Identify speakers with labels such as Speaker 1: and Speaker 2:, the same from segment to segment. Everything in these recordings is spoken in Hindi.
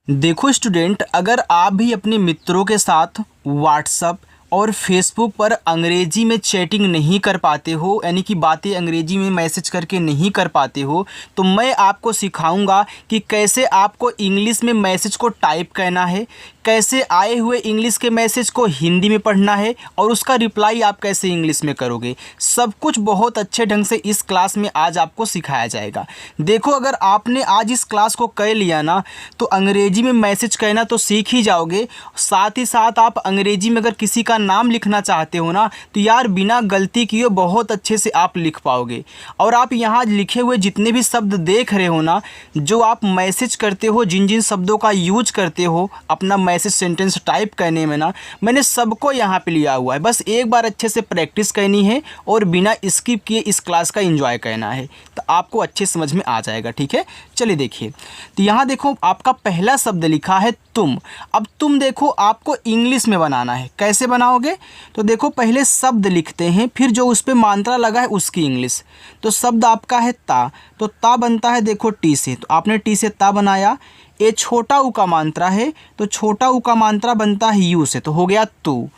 Speaker 1: देखो स्टूडेंट, अगर आप भी अपने मित्रों के साथ व्हाट्सएप और फेसबुक पर अंग्रेजी में चैटिंग नहीं कर पाते हो, यानी कि बातें अंग्रेजी में मैसेज करके नहीं कर पाते हो, तो मैं आपको सिखाऊंगा कि कैसे आपको इंग्लिश में मैसेज को टाइप करना है, कैसे आए हुए इंग्लिश के मैसेज को हिंदी में पढ़ना है और उसका रिप्लाई आप कैसे इंग्लिश में करोगे। सब कुछ बहुत अच्छे ढंग से इस क्लास में आज आपको सिखाया जाएगा। देखो, अगर आपने आज इस क्लास को कर लिया ना, तो अंग्रेजी में मैसेज करना तो सीख ही जाओगे। साथ ही साथ आप अंग्रेजी में अगर किसी का नाम लिखना चाहते हो ना, तो यार बिना गलती किए बहुत अच्छे से आप लिख पाओगे। और आप यहाँ लिखे हुए जितने भी शब्द देख रहे हो ना, जो आप मैसेज करते हो, जिन जिन शब्दों का यूज करते हो अपना मैसेज सेंटेंस टाइप करने में ना, मैंने सबको यहाँ पे लिया हुआ है। बस एक बार अच्छे से प्रैक्टिस करनी है और बिना स्किप किए इस क्लास का एंजॉय करना है, तो आपको अच्छे समझ में आ जाएगा। ठीक है, चलिए देखिए। तो यहाँ देखो, आपका पहला शब्द लिखा है तुम। अब तुम देखो, आपको इंग्लिश में बनाना है। कैसे बनाओगे? तो देखो, पहले शब्द लिखते हैं, फिर जो उस पर मात्रा लगा है उसकी इंग्लिश। तो शब्द आपका है ता, तो ता बनता है देखो टी से, तो आपने टी से ता बनाया। ये छोटा ऊ का मात्रा है, तो छोटा ऊ का मात्रा बनता है यू से, तो हो गया तू।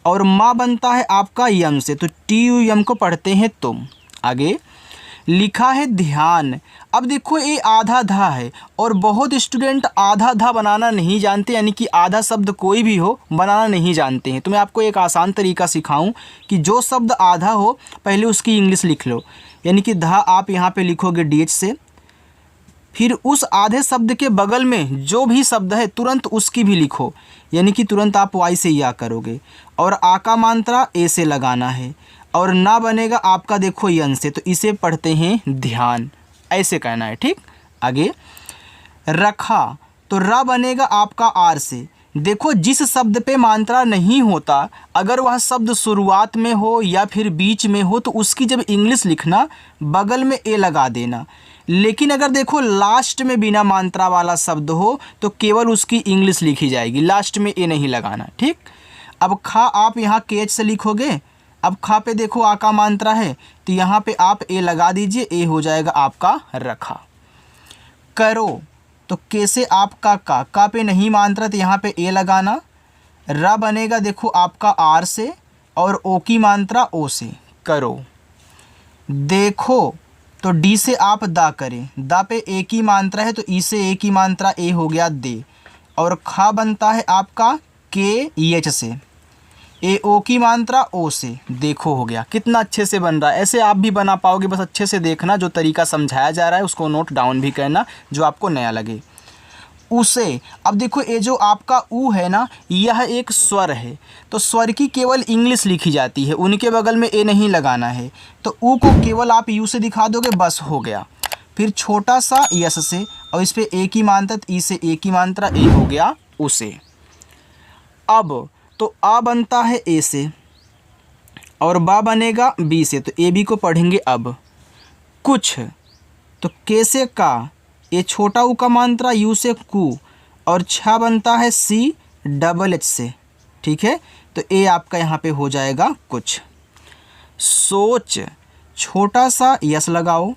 Speaker 1: और माँ बनता है आपका यम से, तो टी यू यम को पढ़ते हैं तुम। आगे लिखा है ध्यान। अब देखो, ये आधा धा है और बहुत स्टूडेंट आधा धा बनाना नहीं जानते, यानी कि आधा शब्द कोई भी हो बनाना नहीं जानते हैं। तो मैं आपको एक आसान तरीका सिखाऊं कि जो शब्द आधा हो पहले उसकी इंग्लिश लिख लो। यानी कि धा आप यहाँ पे लिखोगे डी एच से, फिर उस आधे शब्द के बगल में जो भी शब्द है तुरंत उसकी भी लिखो, यानी कि तुरंत आप वाई से या करोगे। और आ का मात्रा ए से लगाना है और ना बनेगा आपका देखो यन से, तो इसे पढ़ते हैं ध्यान। ऐसे कहना है, ठीक। आगे रखा, तो रा बनेगा आपका आर से। देखो, जिस शब्द पे मात्रा नहीं होता, अगर वह शब्द शुरुआत में हो या फिर बीच में हो, तो उसकी जब इंग्लिश लिखना बगल में ए लगा देना। लेकिन अगर देखो लास्ट में बिना मात्रा वाला शब्द हो तो केवल उसकी इंग्लिश लिखी जाएगी, लास्ट में ए नहीं लगाना, ठीक। अब खा आप यहाँ के एच से लिखोगे। अब खा पे देखो आ का मात्रा है, तो यहाँ पे आप ए लगा दीजिए, ए हो जाएगा आपका रखा। करो, तो कैसे आपका का पे नहीं मात्रा, तो यहाँ पे ए लगाना। रा बनेगा देखो आपका आर से और ओ की मात्रा ओ से, करो। देखो, तो डी से आप दा करें, दा पे ए की मात्रा है, तो ई से ए की मात्रा ए हो गया दे। और खा बनता है आपका के एच से, ए ओ की मात्रा ओ से, देखो हो गया। कितना अच्छे से बन रहा है। ऐसे आप भी बना पाओगे, बस अच्छे से देखना, जो तरीका समझाया जा रहा है उसको नोट डाउन भी करना, जो आपको नया लगे। उसे, अब देखो ये जो आपका ऊ है ना, यह एक स्वर है, तो स्वर की केवल इंग्लिश लिखी जाती है, उनके बगल में ए नहीं लगाना है। तो ऊ को केवल आप यू से दिखा दोगे, बस हो गया। फिर छोटा सा यस से, और इस पे ए की मात्रा, ई से ए की मात्रा, ए हो गया उसे। अब तो आ बनता है ए से और बा बनेगा बी से, तो ए बी को पढ़ेंगे अब। कुछ, तो कैसे का, ये छोटा ऊ का मात्रा यू से कु, और छा बनता है सी डबल एच से, ठीक है। तो ए आपका यहाँ पे हो जाएगा कुछ। सोच, छोटा सा यस लगाओ,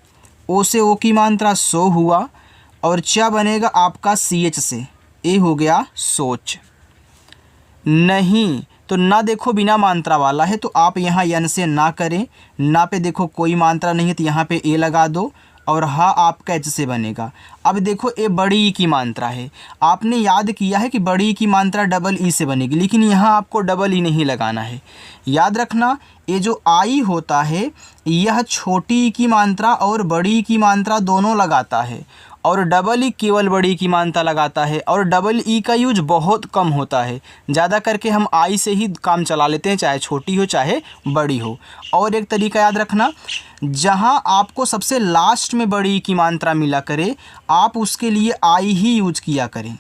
Speaker 1: ओ से ओ की मात्रा सो हुआ, और चा बनेगा आपका सी एच से, ए हो गया सोच। नहीं, तो ना देखो बिना मात्रा वाला है, तो आप यहाँ यन से ना करें। ना पे देखो कोई मात्रा नहीं है, तो यहाँ पे ए लगा दो, और हा आपका एच से बनेगा। अब देखो ए बड़ी ई की मात्रा है, आपने याद किया है कि बड़ी ई की मात्रा डबल ई से बनेगी, लेकिन यहाँ आपको डबल ई नहीं लगाना है। याद रखना, ये जो आई होता है यह छोटी ई की मात्रा और बड़ी ई की मात्रा दोनों लगाता है, और डबल ई केवल बड़ी की मात्रा लगाता है, और डबल ई का यूज बहुत कम होता है। ज़्यादा करके हम आई से ही काम चला लेते हैं, चाहे छोटी हो चाहे बड़ी हो। और एक तरीका याद रखना, जहां आपको सबसे लास्ट में बड़ी की मात्रा मिला करे, आप उसके लिए आई ही यूज किया करें,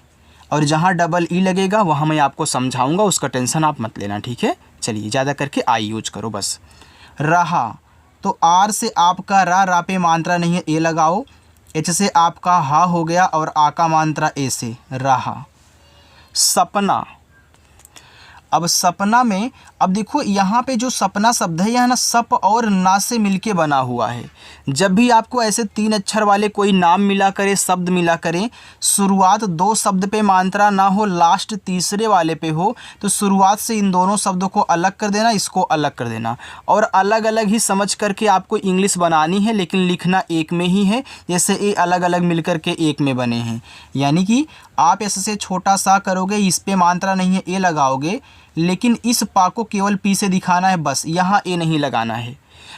Speaker 1: और जहां डबल ई लगेगा वहां मैं आपको समझाऊंगा, उसका टेंशन आप मत लेना, ठीक है। चलिए, ज़्यादा करके आई यूज करो बस। रहा, तो आर से आपका रा पे मात्रा नहीं है, ए लगाओ। एच से आपका हा हो गया, और आ का मात्रा ए से, रहा। सपना, अब सपना में अब देखो यहाँ पे जो सपना शब्द है यह ना सप और ना से मिलके बना हुआ है। जब भी आपको ऐसे 3 अक्षर वाले कोई नाम मिला करे, शब्द मिला करें, शुरुआत 2 शब्द पे मात्रा ना हो, लास्ट तीसरे वाले पे हो, तो शुरुआत से इन दोनों शब्दों को अलग कर देना, इसको अलग कर देना और अलग अलग ही समझ करके आपको इंग्लिश बनानी है, लेकिन लिखना एक में ही है। जैसे ए अलग अलग मिल करके एक में बने हैं, यानी कि आप ऐसे छोटा सा करोगे, इस पे मात्रा नहीं है ए लगाओगे, लेकिन इस पा को केवल पी से दिखाना है बस, यहाँ ए नहीं लगाना है,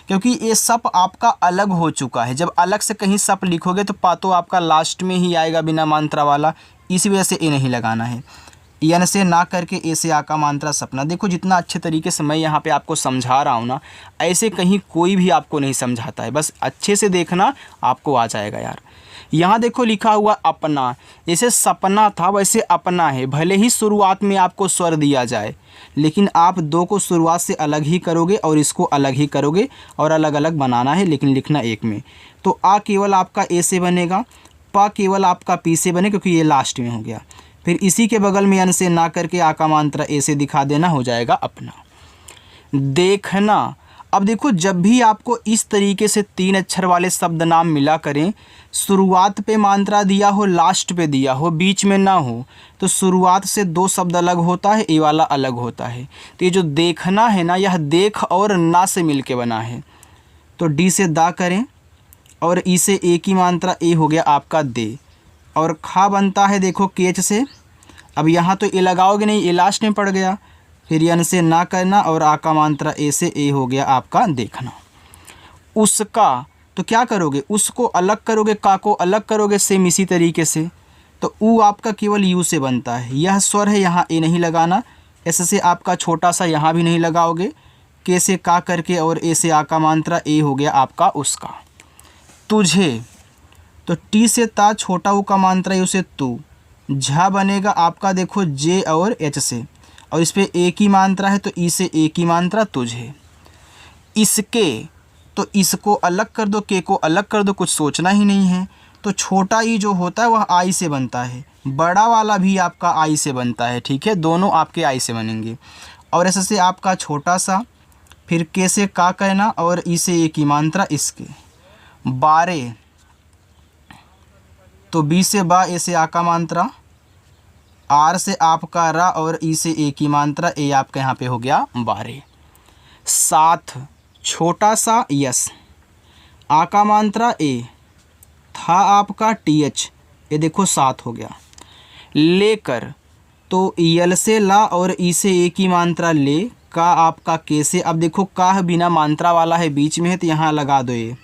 Speaker 1: क्योंकि ये सप आपका अलग हो चुका है। जब अलग से कहीं सप लिखोगे तो पा तो आपका लास्ट में ही आएगा बिना मात्रा वाला, इसी वजह से ए नहीं लगाना है। यन से ना करके ए से आ का मात्रा सपना। देखो जितना अच्छे तरीके से मैं यहाँ पे आपको समझा रहा हूँ ना, ऐसे कहीं कोई भी आपको नहीं समझाता है, बस अच्छे से देखना, आपको आ जाएगा यार। यहाँ देखो लिखा हुआ अपना, जैसे सपना था वैसे अपना है। भले ही शुरुआत में आपको स्वर दिया जाए, लेकिन आप 2 को शुरुआत से अलग ही करोगे और इसको अलग ही करोगे और अलग अलग बनाना है, लेकिन लिखना एक में। तो आ केवल आपका ए से बनेगा, पा केवल आपका पी से बने, क्योंकि ये लास्ट में हो गया। फिर इसी के बगल में यन से ना करके आ का मात्रा ए से दिखा देना, हो जाएगा अपना। देखना, अब देखो जब भी आपको इस तरीके से 3 अक्षर वाले शब्द नाम मिला करें, शुरुआत पे मात्रा दिया हो, लास्ट पे दिया हो, बीच में ना हो, तो शुरुआत से 2 शब्द अलग होता है, ए वाला अलग होता है। तो ये जो देखना है ना, यह देख और ना से मिलके बना है। तो डी से दा करें और ई से ए की मात्रा ए हो गया आपका दे, और खा बनता है देखो केच से। अब यहाँ तो ए लगाओगे नहीं, ए लास्ट में पड़ गया, फिर यन से ना करना और आ का मात्रा ए से ए हो गया आपका देखना। उसका, तो क्या करोगे, उसको अलग करोगे, का को अलग करोगे, सेम इसी तरीके से। तो ऊ आपका केवल यू से बनता है, यह स्वर है, यहाँ ए नहीं लगाना। ऐसे से आपका छोटा सा यहाँ भी नहीं लगाओगे, के से का करके और ए से आ का मात्रा ए हो गया आपका उसका। तुझे, तो टी से ता, छोटा ऊ का मात्रा यू से तू। झा बनेगा आपका देखो जे और एच से, और इस पे ए की मात्रा है तो ई से ए की मात्रा तुझे। इसके, तो इसको अलग कर दो, के को अलग कर दो, कुछ सोचना ही नहीं है। तो छोटा ई जो होता है वह आई से बनता है, बड़ा वाला भी आपका आई से बनता है, ठीक है, दोनों आपके आई से बनेंगे। और ऐसे से आपका छोटा सा, फिर के से का कहना और ई से ए की मात्रा इसके। बारे, तो बी से बा, ए से आ का मात्रा, आर से आपका रा और ई से ए की मात्रा, ए आपका यहाँ पे हो गया बारे। साथ, छोटा सा यस, आ का मात्रा ए, था आपका टी एच, ये देखो साथ हो गया। लेकर, तो यल से ला और ई से ए की मात्रा ले, का आपका के से। अब देखो का बिना मात्रा वाला है, बीच में है, तो यहाँ लगा दो ए,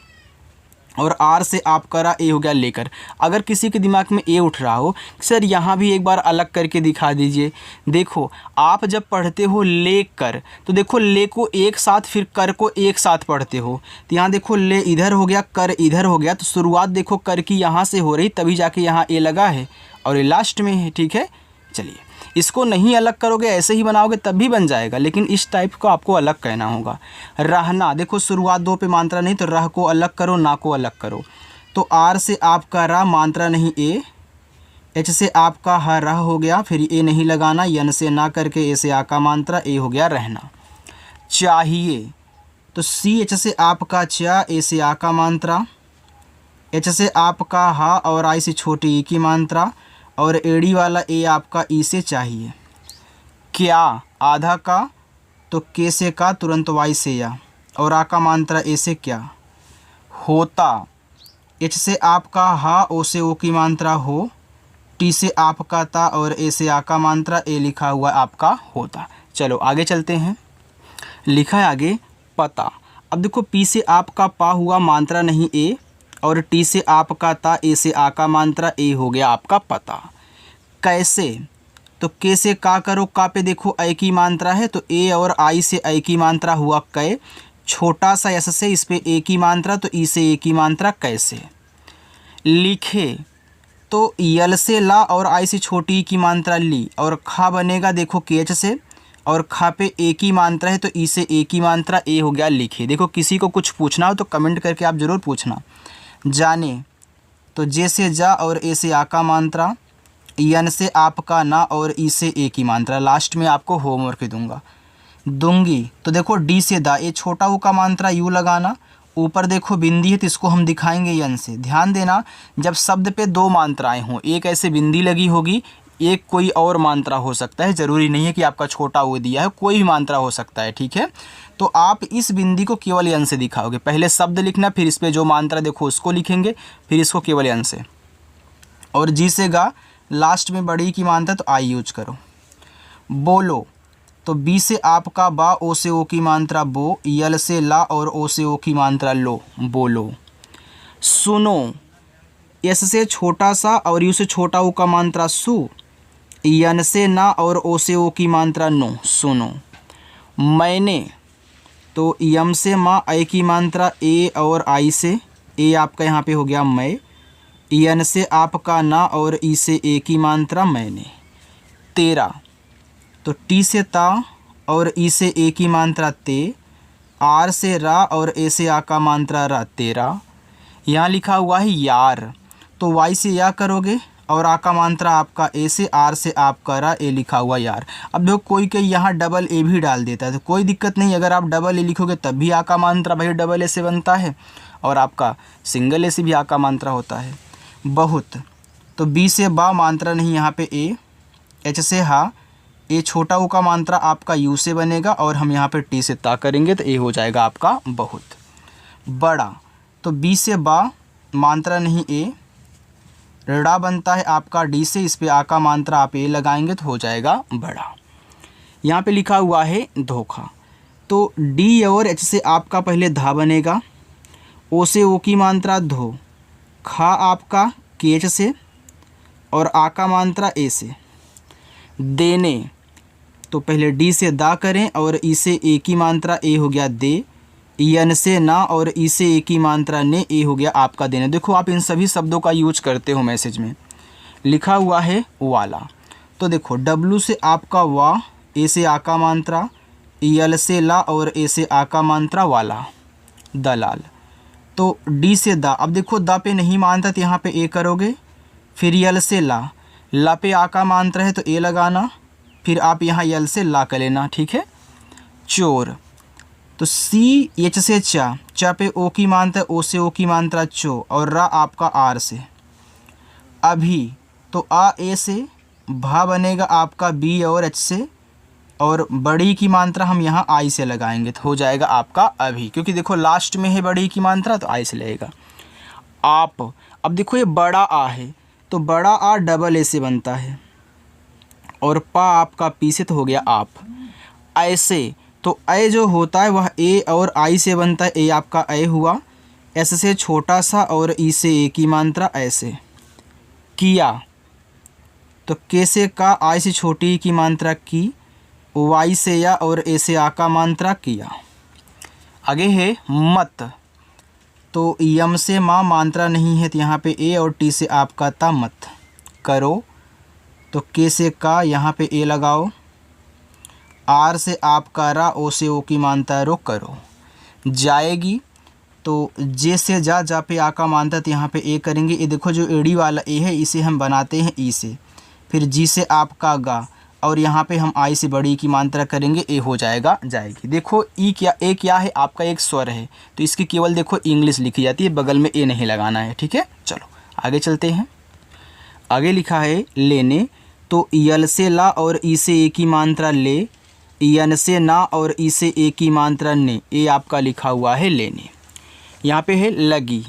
Speaker 1: और आर से आपका रा, ए हो गया लेकर। अगर किसी के दिमाग में ए उठ रहा हो, सर यहाँ भी एक बार अलग करके दिखा दीजिए। देखो आप जब पढ़ते हो लेकर, तो देखो ले को एक साथ, फिर कर को एक साथ पढ़ते हो, तो यहाँ देखो ले इधर हो गया, कर इधर हो गया, तो शुरुआत देखो कर की यहाँ से हो रही, तभी जाके यहाँ ए लगा है और ये लास्ट में है, ठीक है। चलिए, इसको नहीं अलग करोगे, ऐसे ही बनाओगे तब भी बन जाएगा, लेकिन इस टाइप को आपको अलग कहना होगा। रहना, देखो शुरुआत 2 पे मात्रा नहीं, तो रह को अलग करो, ना को अलग करो। तो आर से आपका रा, मात्रा नहीं ए, एच से आपका ह रह हो गया, फिर ए नहीं लगाना, यन से ना करके ए से आ का मात्रा, ए हो गया रहना। चाहिए, तो सी एच से आपका चा, ए से आ का मात्रा, एच से आपका हा और आई से छोटी ई की मात्रा, और एड़ी वाला ए आपका ई से चाहिए। क्या, आधा का, तो के से का, तुरंत वाई से या, और आ का मात्रा ए से क्या। होता, एच से आपका हा, ओ से ओ की मात्रा हो, टी से आपका ता और ए से आ का मात्रा, ए लिखा हुआ आपका होता। चलो आगे चलते हैं, लिखा है आगे पता। अब देखो पी से आपका पा हुआ, मात्रा नहीं ए, और टी से आपका ता, ए से आ का मात्रा, ए हो गया आपका पता। कैसे, तो के से का करो, का पे देखो ए की मात्रा है, तो ए और आई से ए की मात्रा हुआ कै, छोटा सा एस से इस पे ए की मात्रा, तो ई से ए की मात्रा कैसे। लिखे, तो यल से ला और आई से छोटी की मात्रा ली, और खा बनेगा देखो केच से, और खा पे ए की मात्रा है, तो ई से ए की मात्रा, ए हो गया लिखे। देखो किसी को कुछ पूछना हो तो कमेंट करके आप ज़रूर पूछना। जाने, तो जे से जा और ए से आ का मात्रा, यन से आपका ना और ई से ए की मात्रा। लास्ट में आपको होमवर्क दूंगा। दूंगी। तो देखो डी से दा, ये छोटा ऊ का मात्रा यू लगाना, ऊपर देखो बिंदी है तो इसको हम दिखाएंगे यन से। ध्यान देना जब शब्द पे दो मात्राएं हों, एक ऐसे बिंदी लगी होगी, एक कोई और मात्रा हो सकता है, ज़रूरी नहीं है कि आपका छोटा ऊ दिया है, कोई भी मात्रा हो सकता है, ठीक है। तो आप इस बिंदी को केवल यन से दिखाओगे, पहले शब्द लिखना, फिर इस पर जो मात्रा देखो उसको लिखेंगे, फिर इसको केवल यन से। और जी से गा, लास्ट में बड़ी की मात्रा तो आई यूज करो। बोलो, तो बी से आपका बा, ओ से ओ की मात्रा बो, यल से ला और ओ से ओ की मात्रा लो, बोलो। सुनो, एस से छोटा सा और यू से छोटा ऊ का मात्रा सु, यन से ना और ओ से ओ की मात्रा नो, सुनो। मैंने, तो यम से माँ, आई की मात्रा ए और आई से, ए आपका यहाँ पे हो गया मैं, यन से आपका ना और ई से ए की मात्रा मैंने। तेरा, तो टी से ता और ई से ए की मात्रा ते, आर से रा और ए से आ का मात्रा रा, तेरा। यहाँ लिखा हुआ है यार, तो वाई से या करोगे और आ का मात्रा आपका ए से, आर से आपका रा, ए लिखा हुआ यार। अब देखो कोई कोई यहाँ डबल ए भी डाल देता है, तो कोई दिक्कत नहीं, अगर आप डबल ए लिखोगे तब भी आ का मात्रा भाई डबल ए से बनता है, और आपका सिंगल ए से भी आ का मात्रा होता है। बहुत, तो बी से बा मात्रा नहीं यहाँ पे ए, एच से हा, ए छोटा ऊ का मात्रा आपका यू से बनेगा, और हम यहाँ पे टी से ता करेंगे तो ए हो जाएगा आपका बहुत। बड़ा, तो बी से बा मात्रा नहीं ए, ड़ा बनता है आपका डी से, इस पे आ का मात्रा आप ए लगाएंगे तो हो जाएगा बड़ा। यहाँ पे लिखा हुआ है धोखा, तो डी और एच से आपका पहले धा बनेगा, ओ से ओ की मात्रा धो, खा आपका के एच से और आ का मात्रा ए से। देने, तो पहले डी से दा करें और ई से ए की मात्रा ए हो गया दे, यन से ना और ई से ए की मात्रा ने, ए हो गया आपका देने। देखो आप इन सभी शब्दों का यूज करते हो मैसेज में। लिखा हुआ है वाला, तो देखो डब्लू से आपका वा, ए से आ का मात्रा, यल से ला और ए से आ का मात्रा वाला, दलाल। तो डी से दा, अब देखो दा पे नहीं मानता तो यहाँ पे ए करोगे, फिर यल से ला, ला पे आ का मात्रा है तो ए लगाना, फिर आप यहाँ यल से ला कर लेना, ठीक है। चोर, तो सी एच से चा, चा पे ओ की मात्रा, ओ से ओ की मात्रा चो, और रा आपका आर से। अभी, तो आ ए से, भा बनेगा आपका बी और एच से, और बड़ी की मात्रा हम यहाँ आई से लगाएंगे तो हो जाएगा आपका अभी, क्योंकि देखो लास्ट में है बड़ी की मात्रा तो आई से लगेगा। आप, अब देखो ये बड़ा आ है तो बड़ा आ डबल ए से बनता है, और पा आपका पी से तो हो गया आप। ऐसे, तो ए जो होता है वह ए और आई से बनता है, ए आपका ए हुआ, एस से छोटा सा और ई से ए की मात्रा ऐसे। किया, तो के से का, आई से छोटी की मात्रा की, वाई से या और ए से आ का मात्रा किया। आगे है मत, तो यम से माँ मात्रा नहीं है तो यहाँ पे ए और टी से आपका ता मत। करो, तो के से का, यहाँ पे ए लगाओ, आर से आपका रा, ओ से ओ की मात्रा रो, करो। जाएगी, तो जे से जा, जा पे आ का मात्रा तो यहाँ पे ए करेंगे। ये देखो जो एड़ी वाला ए है इसे हम बनाते हैं ई से, फिर जी से आपका गा, और यहाँ पे हम आई से बड़ी की मात्रा करेंगे, ए हो जाएगा जाएगी। देखो ई क्या, ए क्या है आपका एक स्वर है, तो इसकी केवल देखो इंग्लिश लिखी जाती है, बगल में ए नहीं लगाना है, ठीक है। चलो आगे चलते हैं। आगे लिखा है लेने, तो यल से ला और ई से ए की मात्रा ले, यन से ना और ई से ए की मात्रा ने, ए आपका लिखा हुआ है लेने। यहाँ पे है लगी,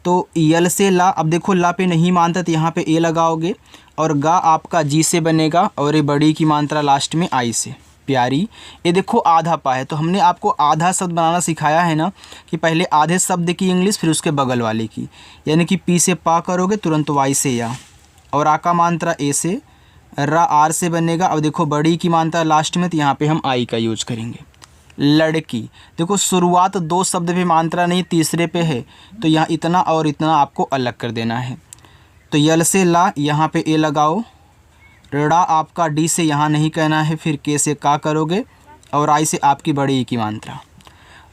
Speaker 1: तो यल से ला, अब देखो ला पे नहीं मानता तो यहाँ पे ए लगाओगे, और गा आपका जी से बनेगा, और ये बड़ी की मात्रा लास्ट में आई से। प्यारी, ये देखो आधा पा है, तो हमने आपको आधा शब्द बनाना सिखाया है ना, कि पहले आधे शब्द की इंग्लिश फिर उसके बगल वाले की, यानी कि पी से पा करोगे तुरंत वाई से या, और आ का मात्रा ए से, रा आर से बनेगा। अब देखो बड़ी की मात्रा लास्ट में तो यहाँ पे हम आई का यूज करेंगे। लड़की, देखो शुरुआत दो शब्द पे मात्रा नहीं तीसरे पे है, तो यहाँ इतना और इतना आपको अलग कर देना है। तो यल से ला, यहाँ पे ए लगाओ, ड़ा आपका डी से यहाँ नहीं कहना है, फिर के से का करोगे, और आई से आपकी बड़ी की मात्रा।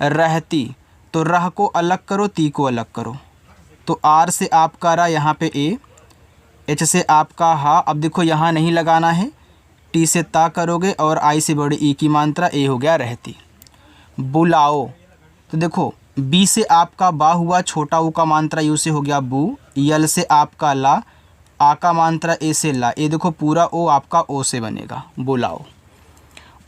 Speaker 1: रहती, तो रह को अलग करो, ती को अलग करो, तो आर से आपका रा, यहाँ पे ए, एच से आपका हा, अब देखो यहाँ नहीं लगाना है, टी से ता करोगे और आई से बड़ी ई की मात्रा ए हो गया रहती। बुलाओ, तो देखो बी से आपका बा हुआ, छोटा ऊ का मात्रा यू से हो गया बू, यल से आपका ला, आ का मात्रा ए से ला, ये देखो पूरा ओ आपका ओ से बनेगा बुलाओ।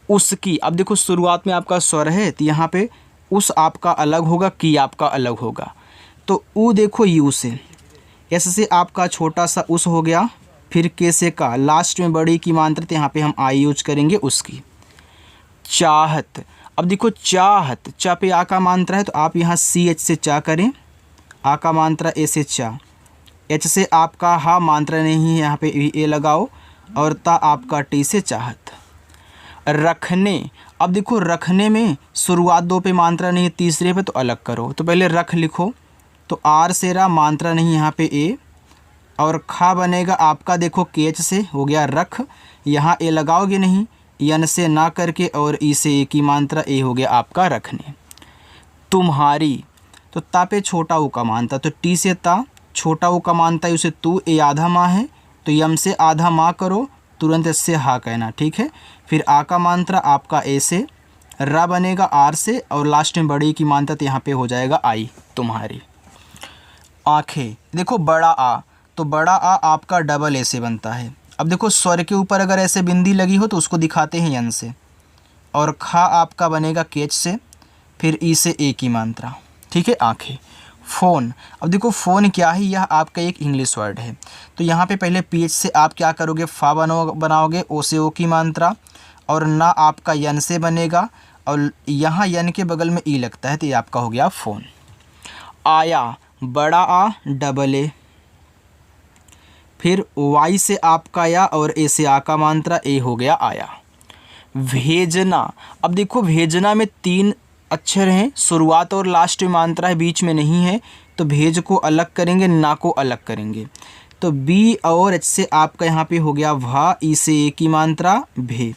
Speaker 1: उसकी, अब देखो शुरुआत में आपका स्वर है तो यहाँ पे उस आपका अलग होगा, की आपका अलग होगा, तो ऊ देखो यू से, एस से आपका छोटा सा उस हो गया, फिर के से का, लास्ट में बड़ी की मात्रा तो यहाँ पे हम आई यूज करेंगे उसकी। चाहत, अब देखो चाहत, चा पे आ का मात्रा है तो आप यहाँ सी एच से चा करें, आ का मात्रा ए से चा, एच से आपका हा मात्रा नहीं है यहाँ पे ए लगाओ, और ता आपका टी से चाहत। रखने, अब देखो रखने में शुरुआत दो पे मात्रा नहीं है, तीसरे पे तो अलग करो, तो पहले रख लिखो, तो आर से रा मात्रा नहीं यहाँ पे ए, और खा बनेगा आपका देखो केच से हो गया रख, यहाँ ए लगाओगे नहीं, यन से ना करके और ई से ए की मात्रा ए हो गया आपका रखने। तुम्हारी, तो ता पे छोटा ऊ का मानता, तो टी से ता, छोटा ऊ का मानता है उसे तू, ए आधा माँ है तो यम से आधा माँ करो, तुरंत इससे हा कहना, ठीक है। फिर आ का मात्रा आपका ए से, रा बनेगा आर से, और लास्ट में बड़ी की मात्रा तो यहाँ पे हो जाएगा आई, तुम्हारी। आँखें, देखो बड़ा आ, तो बड़ा आ आपका डबल ए से बनता है। अब देखो स्वर के ऊपर अगर ऐसे बिंदी लगी हो तो उसको दिखाते हैं यन से, और खा आपका बनेगा केच से, फिर ई से ए की मात्रा, ठीक है। आँखें। फ़ोन, अब देखो फ़ोन क्या है, यह आपका एक इंग्लिश वर्ड है, तो यहाँ पे पहले पी एच से आप क्या करोगे, फा बनाओगे, ओ से ओ की मात्रा, और ना आपका यन से बनेगा, और यहाँ यन के बगल में ई लगता है तो ये आपका हो गया फ़ोन। आया, बड़ा आ डबल ए, फिर वाई से आपका या और ए से आ का मात्रा ए हो गया आया। भेजना, अब देखो भेजना में 3 अक्षर हैं, शुरुआत और लास्ट में मात्रा है, बीच में नहीं है, तो भेज को अलग करेंगे, ना को अलग करेंगे, तो बी और एच से आपका यहाँ पे हो गया भा, ई से ए की मात्रा भे,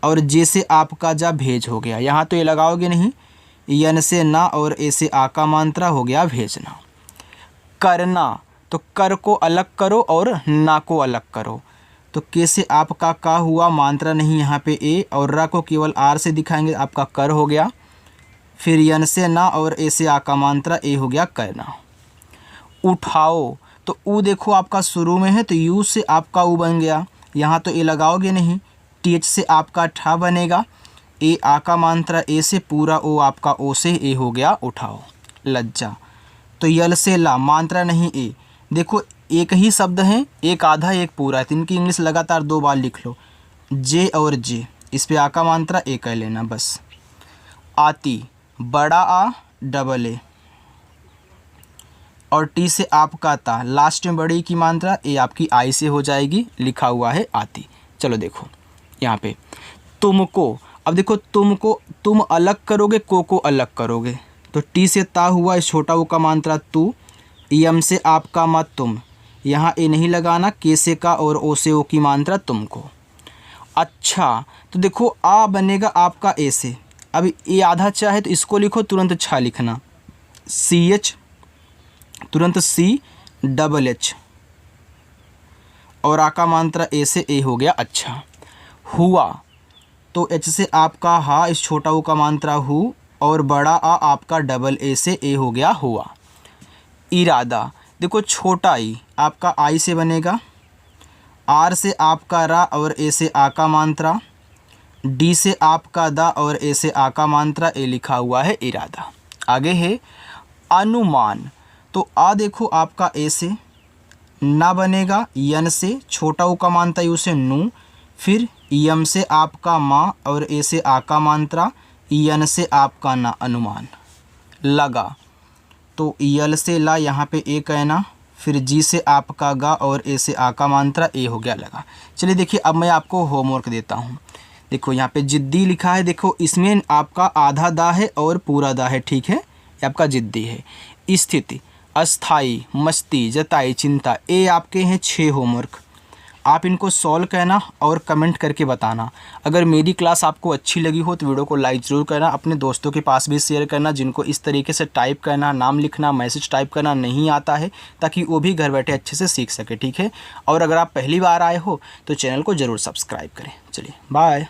Speaker 1: और जे से आपका जा भेज हो गया, यहाँ तो ये लगाओगे नहीं, यन से ना और ए से आ का मात्रा हो गया भेजना। करना, तो कर को अलग करो और ना को अलग करो, तो के से आपका का हुआ, मात्रा नहीं यहाँ पे ए, और रा को केवल आर से दिखाएंगे, आपका कर हो गया, फिर यन से ना और ए से आ का मात्रा ए हो गया करना। उठाओ, तो ऊ देखो आपका शुरू में है तो यू से आपका ऊ बन गया, यहाँ तो ए लगाओगे नहीं, टी एच से आपका ठा बनेगा, ए आ का मात्रा ए से, पूरा ओ आपका ओ से ए हो गया उठाओ। लज्जा, तो यल से ला, मात्रा नहीं ए, देखो एक ही शब्द है, एक आधा एक पूरा है, तो इनकी इंग्लिश लगातार 2 बार लिख लो, जे और जे, इस पे आ का मात्रा ए कह लेना बस। आती, बड़ा आ डबल ए, और टी से आपका ता, लास्ट में बड़ी की मात्रा ए आपकी आई से हो जाएगी, लिखा हुआ है आती। चलो देखो यहाँ पे तुमको, अब देखो तुमको, तुम अलग करोगे, को अलग करोगे, तो टी से ता हुआ, इस छोटा ऊ का मात्रा तू, यम से आपका मत तुम, यहाँ ए नहीं लगाना, के से का और ओ से ओ की मात्रा तुमको। अच्छा, तो देखो आ बनेगा आपका ए से, अब ए आधा चा है तो इसको लिखो, तुरंत छा लिखना, सी एच, तुरंत सी डबल एच, और आ का मात्रा ए से ए हो गया अच्छा। हुआ, तो एच से आपका हा, इस छोटा ऊ का मात्रा हु, और बड़ा आ आपका डबल ए से ए हो गया हुआ। इरादा, देखो छोटा ई आपका आई से बनेगा, आर से आपका रा और ए से आ का मात्रा, डी से आपका दा और ए से आ का मात्रा, ए लिखा हुआ है इरादा। आगे है अनुमान, तो आ देखो आपका ए से, ना बनेगा, यन से छोटा ऊ का मात्रा यू से नू, फिर यम से आपका माँ और ए से आ का मात्रा, यन से आपका ना, अनुमान। लगा, तो यल से ला, यहाँ पे ए कहना, फिर जी से आपका गा और ए से आ का मात्रा ए हो गया लगा। चलिए देखिए अब मैं आपको होमवर्क देता हूँ। देखो यहाँ पे जिद्दी लिखा है, देखो इसमें आपका आधा दा है और पूरा दा है, ठीक है, ये आपका जिद्दी है। स्थिति, अस्थाई, मस्ती, जताई, चिंता, ये आपके हैं 6 होमवर्क। आप इनको सॉल्व करना और कमेंट करके बताना। अगर मेरी क्लास आपको अच्छी लगी हो तो वीडियो को लाइक ज़रूर करना, अपने दोस्तों के पास भी शेयर करना जिनको इस तरीके से टाइप करना, नाम लिखना, मैसेज टाइप करना नहीं आता है, ताकि वो भी घर बैठे अच्छे से सीख सके। ठीक है, और अगर आप पहली बार आए हो तो चैनल को ज़रूर सब्सक्राइब करें। चलिए बाय।